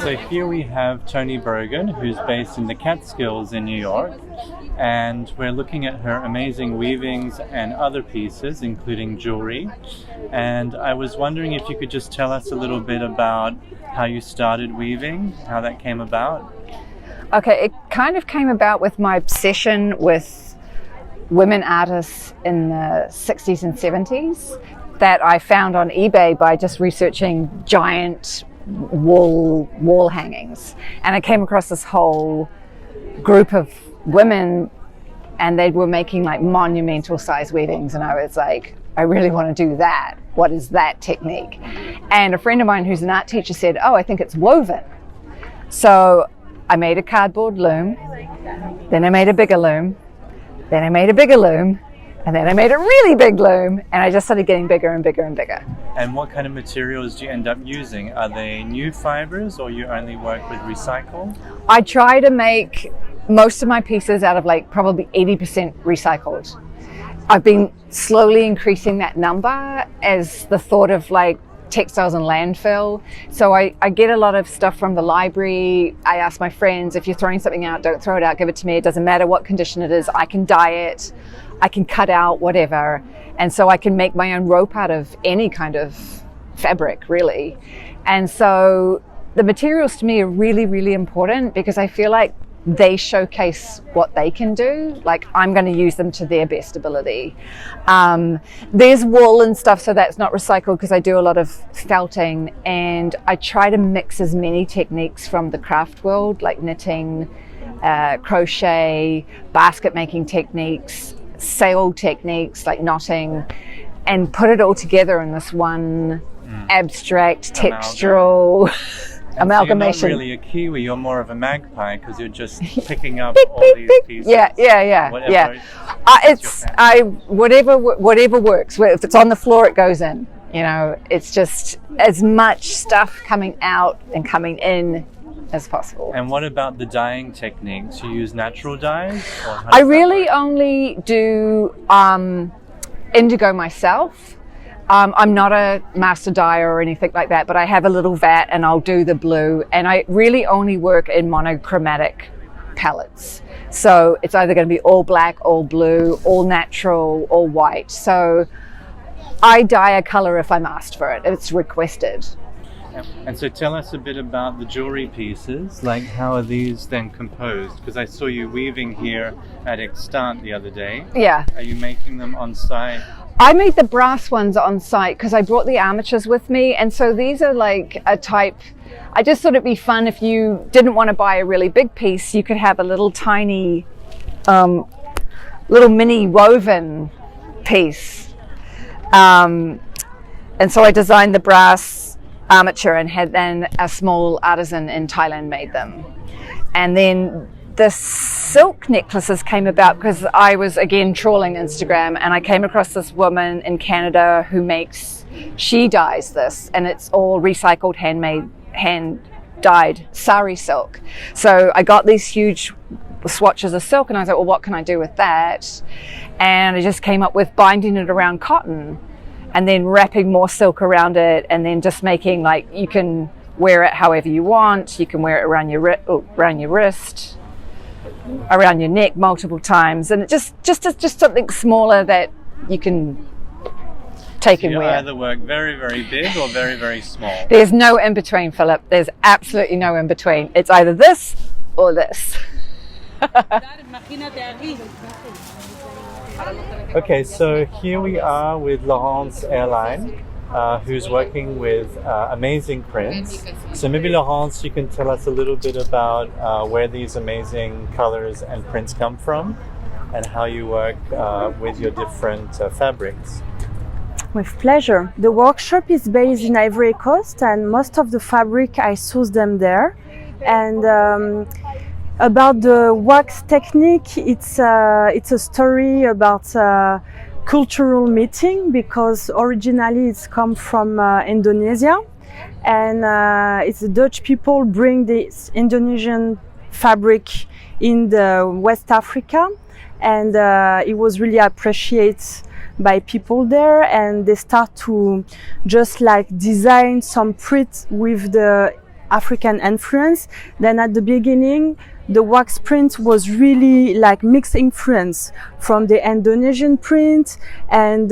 So here we have Toni Brogan, who's based in the Catskills in New York, and we're looking at her amazing weavings and other pieces, including jewelry. And I was wondering if you could just tell us a little bit about how you started weaving, how that came about. Okay, it kind of came about with my obsession with women artists in the 60s and 70s that I found on eBay by just researching giant wall hangings. And I came across this whole group of women, and they were making like monumental size weavings, and I was like, I really want to do that. What is that technique? And a friend of mine who's an art teacher said, oh, I think it's woven. So I made a cardboard loom, then I made a bigger loom, then I made a bigger loom, and then I made a really big loom, and I just started getting bigger and bigger and bigger. And what kind of materials do you end up using? Are they new fibers, or you only work with recycled? I try to make most of my pieces out of like probably 80% recycled. I've been slowly increasing that number as the thought of like textiles and landfill. So I get a lot of stuff from the library. I ask my friends, if you're throwing something out, don't throw it out, give it to me. It doesn't matter what condition it is. I can dye it, I can cut out whatever. And so I can make my own rope out of any kind of fabric, really. And so the materials to me are really, really important because I feel like they showcase what they can do. Like I'm going to use them to their best ability. There's wool and stuff, so that's not recycled because I do a lot of felting, and I try to mix as many techniques from the craft world, like knitting, crochet, basket making techniques, sail techniques like knotting, and put it all together in this one abstract textural amalgamation. So you're not really a Kiwi, you're more of a magpie because you're just picking up beep, all beep, these beep. pieces. Yeah. Whatever works. If it's on the floor, it goes in. You know, it's just as much stuff coming out and coming in as possible. And what about the dyeing techniques? You use natural dyes? I really only do indigo myself. I'm not a master dyer or anything like that, but I have a little vat and I'll do the blue, and I really only work in monochromatic palettes. So it's either going to be all black, all blue, all natural, all white. So I dye a color if I'm asked for it, if it's requested. And so tell us a bit about the jewelry pieces, like how are these then composed? Because I saw you weaving here at XTANT the other day. Yeah. Are you making them on site? I made the brass ones on site because I brought the armatures with me, and so these are like a type. I just thought it'd be fun if you didn't want to buy a really big piece, you could have a little tiny, little mini woven piece. And so I designed the brass armature and had then a small artisan in Thailand made them. And then the silk necklaces came about because I was again trawling Instagram, and I came across this woman in Canada who she dyes this, and it's all recycled, handmade, hand dyed sari silk. So I got these huge swatches of silk, and I was like, well, what can I do with that? And I just came up with binding it around cotton and then wrapping more silk around it, and then just making like, you can wear it however you want. You can wear it around your wrist, around your neck multiple times, and it just something smaller that you can take and you wear. Either work very, very big or very, very small. There's no in between, Philip. There's absolutely no in between. It's either this or this. Okay, so here we are with Laurence Leblanc, who's working with amazing prints. So maybe Laurence, you can tell us a little bit about where these amazing colors and prints come from and how you work with your different fabrics. With pleasure. The workshop is based in Ivory Coast, and most of the fabric I source them there. And about the wax technique, it's a story about cultural meeting, because originally it's come from Indonesia, and it's the Dutch people bring this Indonesian fabric in the West Africa, and it was really appreciated by people there, and they start to just like design some print with the African influence. Then at the beginning, the wax print was really like mixed influence from the Indonesian print and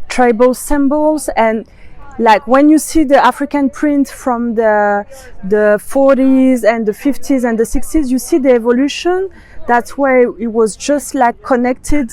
tribal symbols. And like when you see the African print from the 40s and the 50s and the 60s, you see the evolution. That's why it was just like connected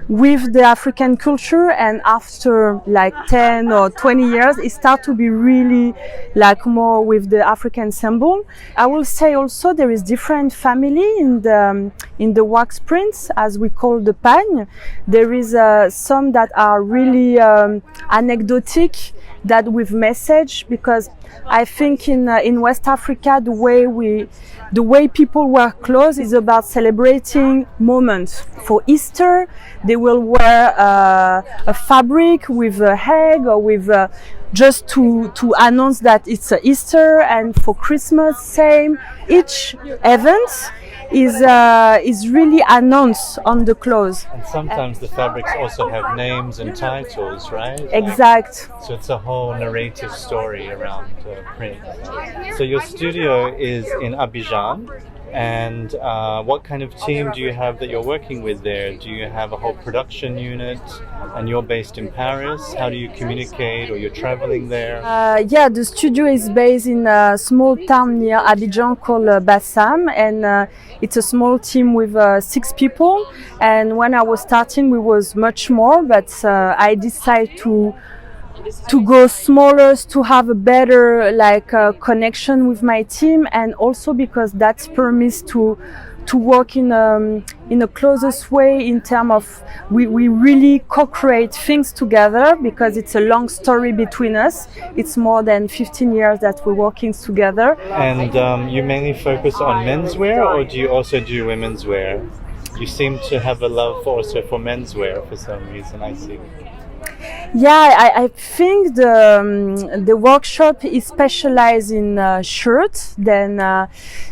with the African culture, and after like 10 or 20 years it started to be really like more with the African symbol. I will say also there is different family in the wax prints, as we call the pagne. There is some that are really anecdotic, that with message, because I think in West Africa the way people wear clothes is about celebrating moments. For Easter, they will wear a fabric with a egg, or with just to announce that it's Easter. And for Christmas, same. Each event is really announced on the clothes. And sometimes the fabrics also have names and titles, right? Exact. So it's a whole narrative story around print. So your studio is in Abidjan, and what kind of team do you have that you're working with there? Do you have a whole production unit, and you're based in Paris? How do you communicate, or you're traveling there? Yeah, the studio is based in a small town near Abidjan called Bassam, and it's a small team with 6 people. And when I was starting, we was much more, but I decided to go smaller, to have a better connection with my team, and also because that's permits to work in a closest way in terms of we really co-create things together, because it's a long story between us. It's more than 15 years that we're working together. And you mainly focus on menswear, or do you also do women's wear? You seem to have a love also for menswear for some reason, I see. Yeah, I think the workshop is specialized in shirts. Then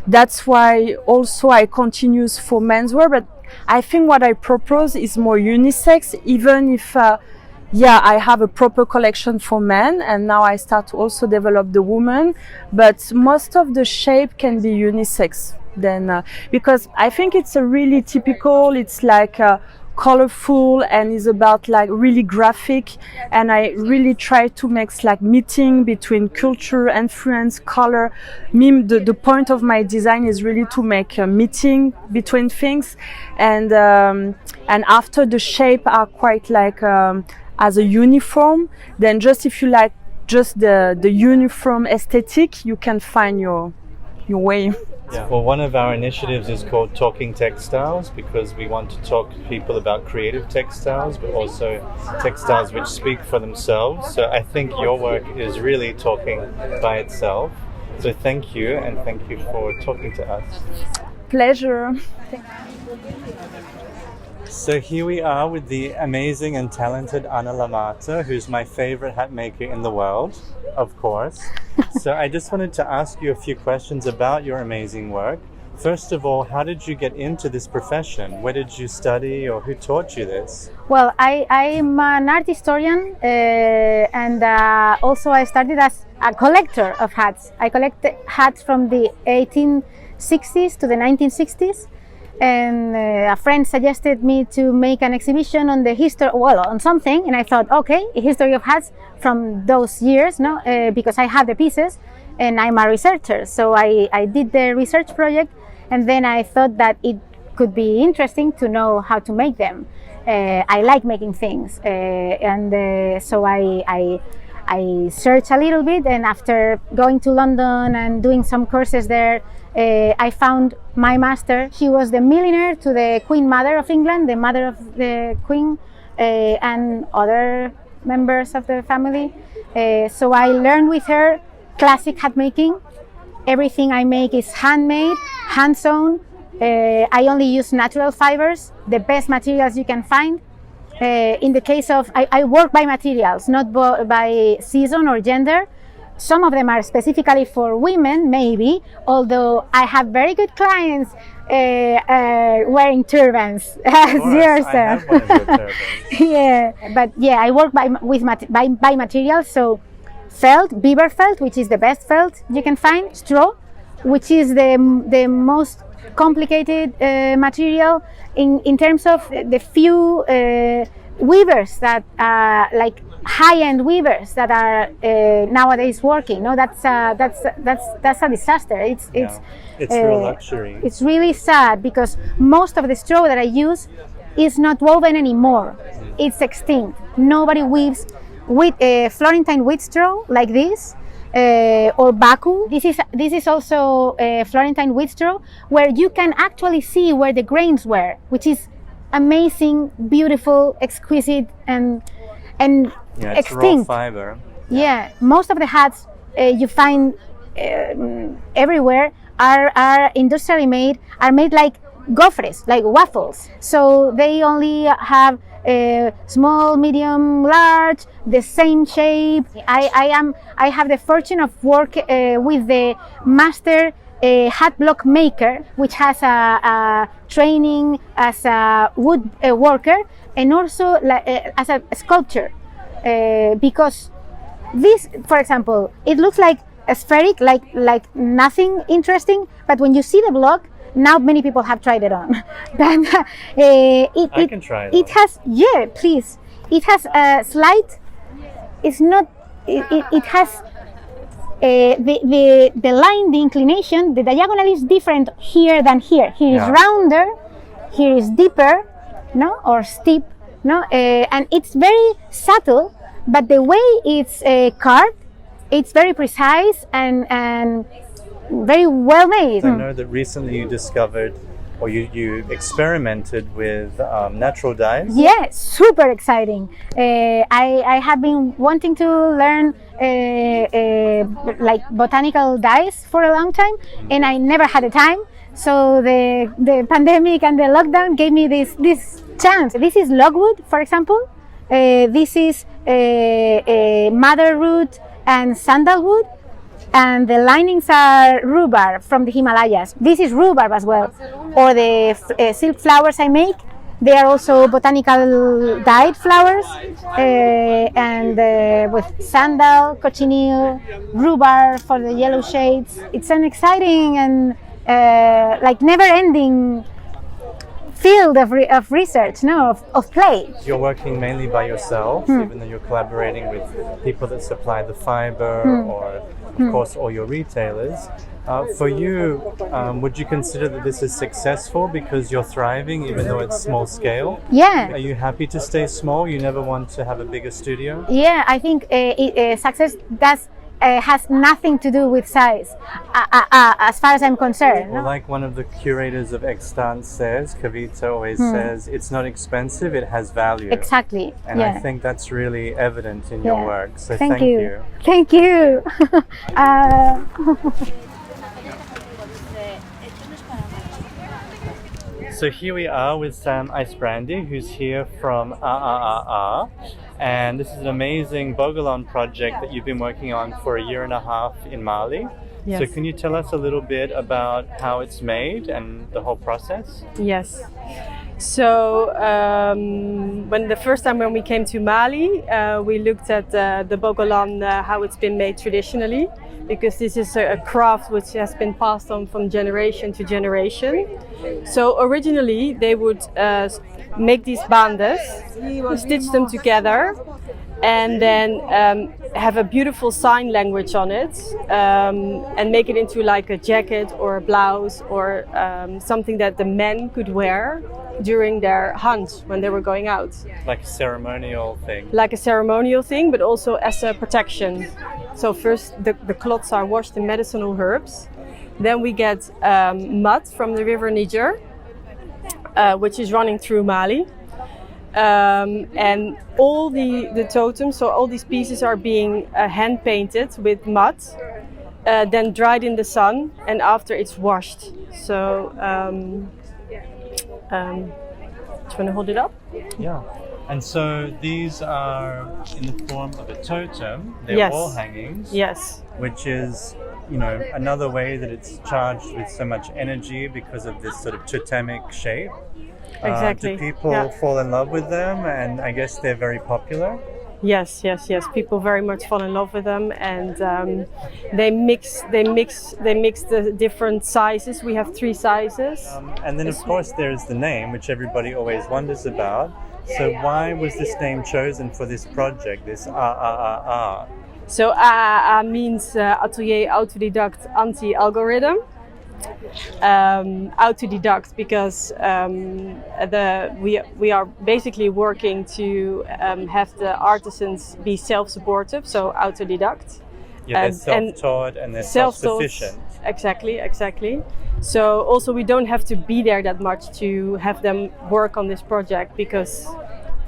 that's why also I continues for menswear. But I think what I propose is more unisex, even if I have a proper collection for men, and now I start to also develop the woman. But most of the shape can be unisex. Then because I think it's a really typical. It's like colorful, and is about like really graphic, and I really try to make like meeting between culture, influence, color. The point of my design is really to make a meeting between things, and after the shape are quite like as a uniform, then just if you like just the uniform aesthetic, you can find your way. Yeah. Well, one of our initiatives is called Talking Textiles, because we want to talk to people about creative textiles, but also textiles which speak for themselves. So I think your work is really talking by itself. So thank you, and thank you for talking to us. Pleasure. So here we are with the amazing and talented Anna Lamarta, who's my favorite hat maker in the world, of course. So I just wanted to ask you a few questions about your amazing work. First of all, how did you get into this profession? Where did you study, or who taught you this? Well, I'm an art historian, and also I started as a collector of hats. I collected hats from the 1860s to the 1960s. And a friend suggested me to make an exhibition on the history, on something, and I thought, okay, a history of hats from those years, because I have the pieces, and I'm a researcher, so I did the research project, and then I thought that it could be interesting to know how to make them. I like making things, so I searched a little bit, and after going to London and doing some courses there, I found my master. She was the milliner to the Queen Mother of England, the mother of the Queen, and other members of the family. So I learned with her classic hat making. Everything I make is handmade, hand sewn. I only use natural fibers, the best materials you can find. In the case of, I work by materials, not by season or gender. Some of them are specifically for women, maybe, although I have very good clients wearing turbans as Of course, yours. I have one of your turbans. Yeah, but yeah, I work by materials. So felt, beaver felt, which is the best felt you can find. Straw, which is the most complicated material in terms of the few weavers that like high-end weavers that are nowadays working. No, that's a disaster. It's real luxury. It's really sad because most of the straw that I use is not woven anymore. It's extinct. Nobody weaves with Florentine wheat straw like this. Or Baku. This is also Florentine wheat straw, where you can actually see where the grains were, which is amazing, beautiful, exquisite, and it's extinct. raw fiber. Yeah, most of the hats you find everywhere are industrially made, are made like gofres, like waffles. So they only have small, medium, large, the same shape. I have the fortune of work with the master hat block maker, which has a training as a wood worker and also as a sculptor, because this, for example, it looks like a spheric, like nothing interesting, but when you see the block, now many people have tried it on. But I can try it. It has, yeah, please. It has a slight. It's not. It has the line, the inclination, the diagonal is different here than here. Here is rounder. Here is deeper, no, or steep, no, and it's very subtle. But the way it's carved, it's very precise and very well made. I know that recently you discovered, or you experimented with natural dyes. Yeah, super exciting. I have been wanting to learn like botanical dyes for a long time, and I never had the time. So the pandemic and the lockdown gave me this chance. This is logwood, for example. This is mother root and sandalwood. And the linings are rhubarb from the Himalayas. This is rhubarb as well. Or the silk flowers I make, they are also botanical dyed flowers, and with sandal, cochineal, rhubarb for the yellow shades. It's an exciting and like never-ending field of research, no, of play. You're working mainly by yourself, even though you're collaborating with people that supply the fiber, or of course all your retailers. For you, would you consider that this is successful because you're thriving even though it's small scale? Yeah. Are you happy to stay small? You never want to have a bigger studio? Yeah, I think success has nothing to do with size, as far as I'm concerned. Well, like one of the curators of XTANT says, Kavita always says, it's not expensive, it has value. Exactly. And yeah. I think that's really evident in your work. So thank you. you. Thank you. So here we are with Sami Brandy, who's here from and this is an amazing Bogolon project that you've been working on for 1.5 years in Mali. Yes. So can you tell us a little bit about how it's made and the whole process? Yes. So when the first time when we came to Mali, we looked at the Bogolon, how it's been made traditionally, because this is a craft which has been passed on from generation to generation. So originally they would make these bandes, stitch them together, and then have a beautiful sign language on it, and make it into like a jacket or a blouse or something that the men could wear during their hunts when they were going out. Like a ceremonial thing? Like a ceremonial thing, but also as a protection. So first the cloths are washed in medicinal herbs. Then we get mud from the river Niger, which is running through Mali. And all the totems, so all these pieces are being hand painted with mud, then dried in the sun, and after it's washed. So, do you want to hold it up? Yeah. And so these are in the form of a totem. They're Yes. wall hangings. Yes. Which is another way that it's charged with so much energy because of this sort of totemic shape. Exactly. Do people fall in love with them? And I guess they're very popular. Yes. People very much fall in love with them, and they mix the different sizes. We have 3 sizes. And then, of course, there's the name, which everybody always wonders about. So why was this name chosen for this project, this AAAA? So AAA means Atelier Autodidact Anti-Algorithm. Autodidact because we are basically working to have the artisans be self-supportive, so autodidact. Yeah, they're self-taught and they're self-sufficient. Exactly. So also we don't have to be there that much to have them work on this project because,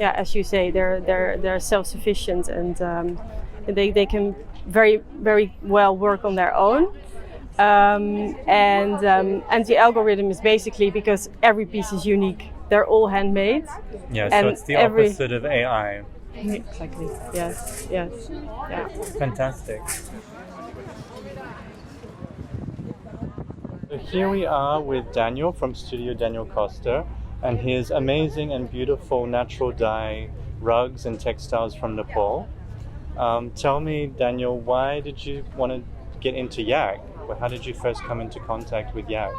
yeah, as you say, they're self-sufficient and they can very well work on their own. Anti-algorithm is basically because every piece is unique. They're all handmade. Yeah, so it's the opposite of AI. Exactly. Yes. Yeah. Fantastic. So here we are with Daniel from Studio Daniel Costa and his amazing and beautiful natural dye rugs and textiles from Nepal. Tell me, Daniel, why did you want to get into yak? How did you first come into contact with yak?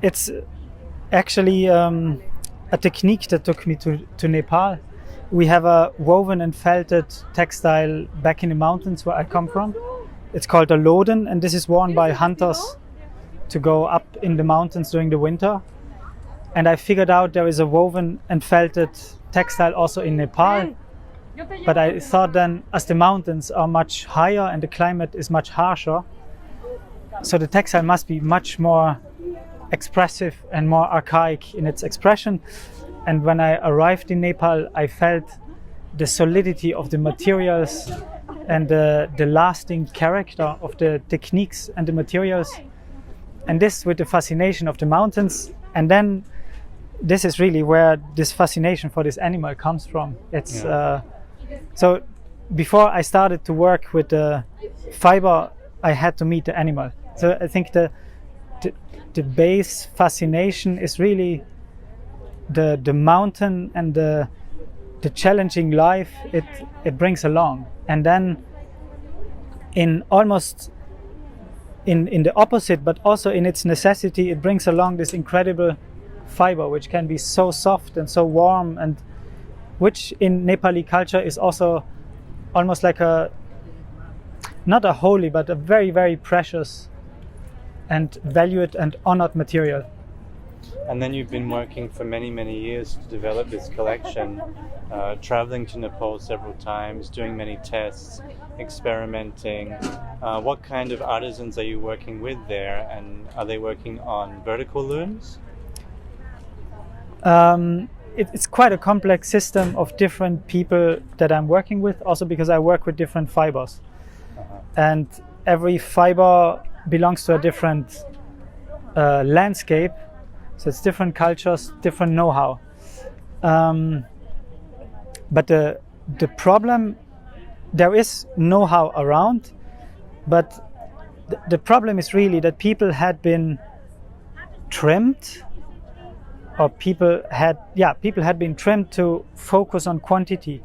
It's actually a technique that took me to Nepal. We have a woven and felted textile back in the mountains where I come from. It's called a loden, and this is worn by hunters to go up in the mountains during the winter. And I figured out there is a woven and felted textile also in Nepal. But I thought then, as the mountains are much higher and the climate is much harsher, so the textile must be much more expressive and more archaic in its expression. And when I arrived in Nepal, I felt the solidity of the materials and the lasting character of the techniques and the materials. And this with the fascination of the mountains. And then this is really where this fascination for this animal comes from. It's so before I started to work with the fiber, I had to meet the animal. So I think the base fascination is really the mountain and the challenging life it brings along. And then in the opposite, but also in its necessity, it brings along this incredible fiber, which can be so soft and so warm, and which in Nepali culture is also almost like not a holy, but a very, very precious and valued and honored material. And then you've been working for many, many years to develop this collection, traveling to Nepal several times, doing many tests, experimenting. What kind of artisans are you working with there, and are they working on vertical looms? It's quite a complex system of different people that I'm working with, also because I work with different fibers. And every fiber belongs to a different landscape, so it's different cultures, different know-how. But the problem, there is know-how around, but the problem is really that people had been trimmed, or people had been trimmed to focus on quantity.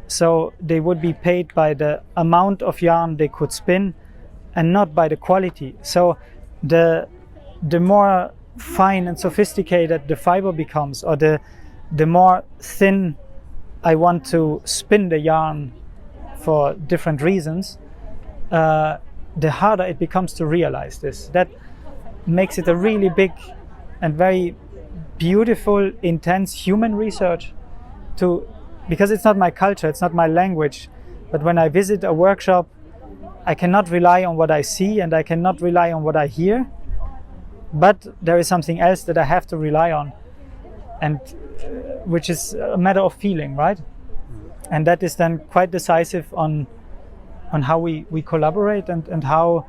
So they would be paid by the amount of yarn they could spin and not by the quality. So the more fine and sophisticated the fiber becomes, or the more thin I want to spin the yarn for different reasons, the harder it becomes to realize this. That makes it a really big and very beautiful, intense human research because it's not my culture, it's not my language. But when I visit a workshop, I cannot rely on what I see and I cannot rely on what I hear. But there is something else that I have to rely on, and which is a matter of feeling, right? And that is then quite decisive on how we collaborate and how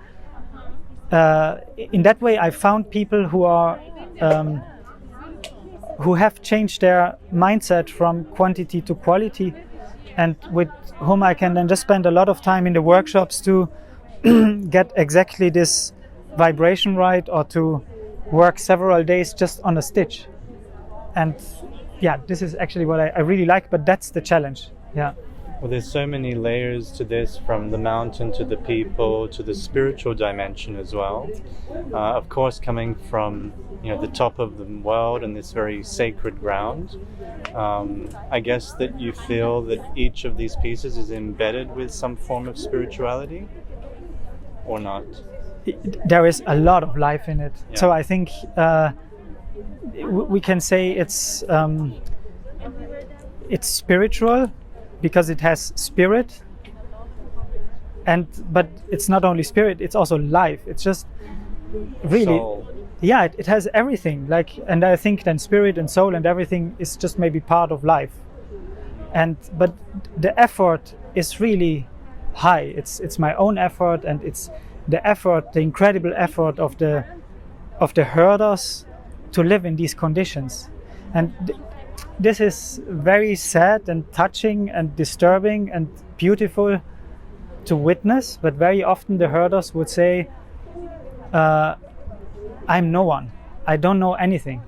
in that way I found people who are who have changed their mindset from quantity to quality, and with whom I can then just spend a lot of time in the workshops to get exactly this vibration right, or to work several days just on a stitch. And yeah, this is actually what I really like, but that's the challenge. Yeah. Well, there's so many layers to this, from the mountain to the people to the spiritual dimension as well. Of course, coming from the top of the world and this very sacred ground. I guess that you feel that each of these pieces is embedded with some form of spirituality, or not? There is a lot of life in it. Yeah. So I think we can say it's spiritual, because it has spirit, but it's not only spirit, it's also life. It's just really Soul. Yeah, it has everything, and I think then spirit and soul and everything is just maybe part of life. But the effort is really high. It's my own effort, and it's the incredible effort of the herders to live in these conditions. And this is very sad and touching and disturbing and beautiful to witness, but very often the herders would say, I'm no one, I don't know anything.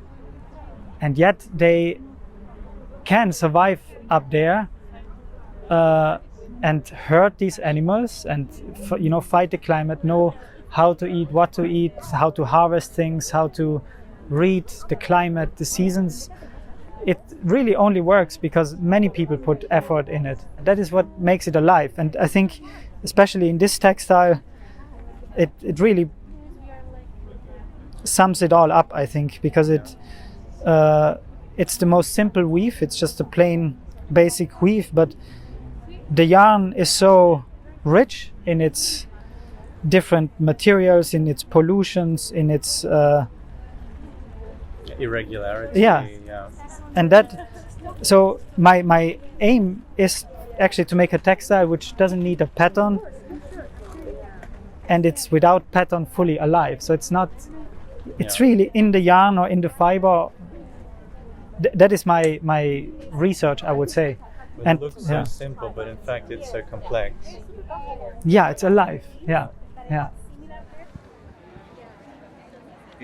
And yet they can survive up there and herd these animals and fight the climate, know how to eat, what to eat, how to harvest things, how to read the climate, the seasons. It really only works because many people put effort in it. That is what makes it alive. And I think especially in this textile, it really sums it all up, I think, because it's the most simple weave. It's just a plain basic weave, but the yarn is so rich in its different materials, in its pollutions, in its irregularity. Yeah. And so my aim is actually to make a textile which doesn't need a pattern, and it's without pattern fully alive. So it's really in the yarn or in the fiber. That is my research, I would say. It looks so simple, but in fact it's so complex. Yeah, it's alive. Yeah.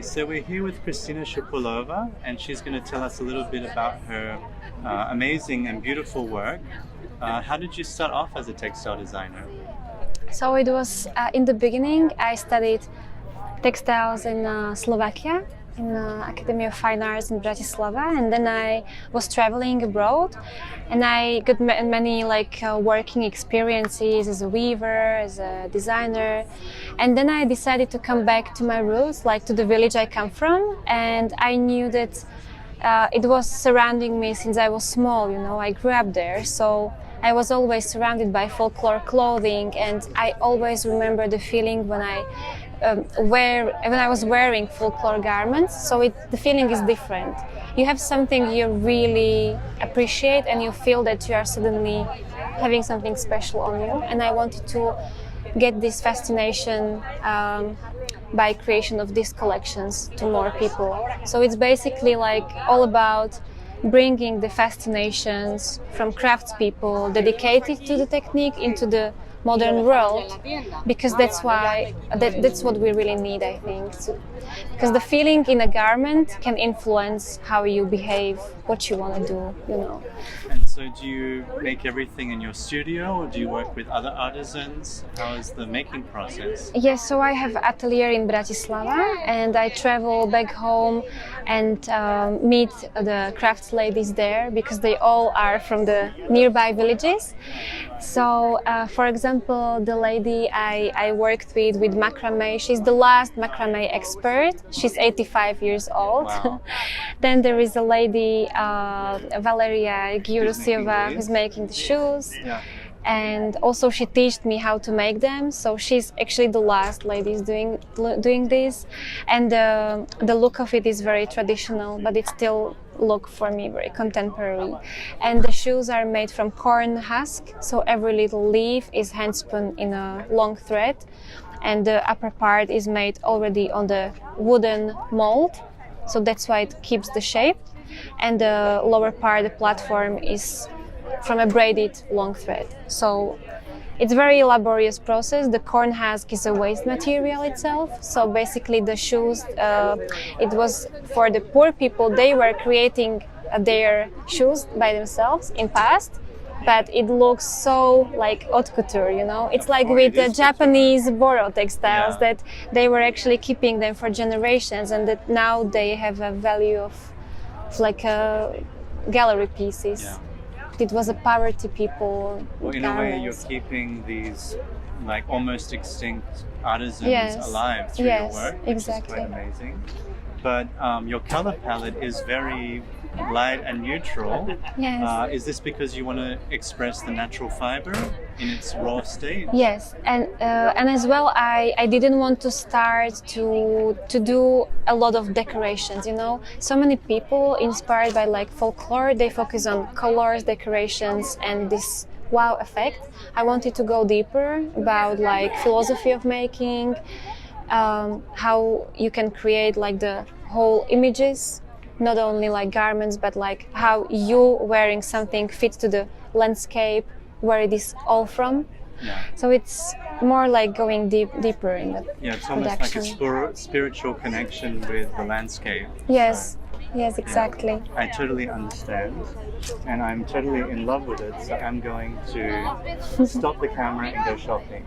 So we're here with Christina Chapulova, and she's going to tell us a little bit about her amazing and beautiful work. How did you start off as a textile designer? So it was in the beginning I studied textiles in Slovakia, in Academy of Fine Arts in Bratislava, and then I was traveling abroad, and I got many working experiences as a weaver, as a designer, and then I decided to come back to my roots, to the village I come from, and I knew that it was surrounding me since I was small. I grew up there, so I was always surrounded by folklore clothing, and I always remember the feeling when I was wearing folklore garments. So the feeling is different. You have something you really appreciate, and you feel that you are suddenly having something special on you. And I wanted to get this fascination by creation of these collections to more people. So it's basically all about bringing the fascinations from craftspeople dedicated to the technique into the modern world, because that's what we really need, I think. Because the feeling in a garment can influence how you behave, what you want to do, And so do you make everything in your studio, or do you work with other artisans? How is the making process? Yes, so I have an atelier in Bratislava, and I travel back home and meet the crafts ladies there, because they all are from the nearby villages. So, for example, the lady I worked with macrame, she's the last macrame expert. She's 85 years old. Wow. Then there is a lady, Valeria Giurosieva, who's making the shoes. Yeah. And also she taught me how to make them. So she's actually the last lady doing this. And the look of it is very traditional, but it still look for me very contemporary. And the shoes are made from corn husk. So every little leaf is hand spun in a long thread. And the upper part is made already on the wooden mold. So that's why it keeps the shape. And the lower part, the platform, is from a braided long thread. So it's a very laborious process. The corn husk is a waste material itself. So basically the shoes, it was for the poor people, they were creating their shoes by themselves in past. But it looks so like haute couture, you know. It's like with the Japanese boro textiles that they were actually keeping them for generations, and that now they have a value of like gallery pieces. Yeah. It was a poverty people. Well, in a way, you're keeping these like almost extinct artisans alive through your work, which is quite amazing. But your color palette is very light and neutral. Yes. Is this because you want to express the natural fiber in its raw state? Yes, and as well, I didn't want to start to do a lot of decorations. You know, so many people inspired by like folklore, they focus on colors, decorations, and this wow effect. I wanted to go deeper about like philosophy of making, how you can create like the whole images, not only like garments, but like how you wearing something fits to the landscape, where it is all from. Yeah. So it's more like going deeper in the it's almost production. like a spiritual connection with the landscape. Yes, So, yes, exactly. I totally understand, and I'm totally in love with it, so I'm going to stop the camera and go shopping.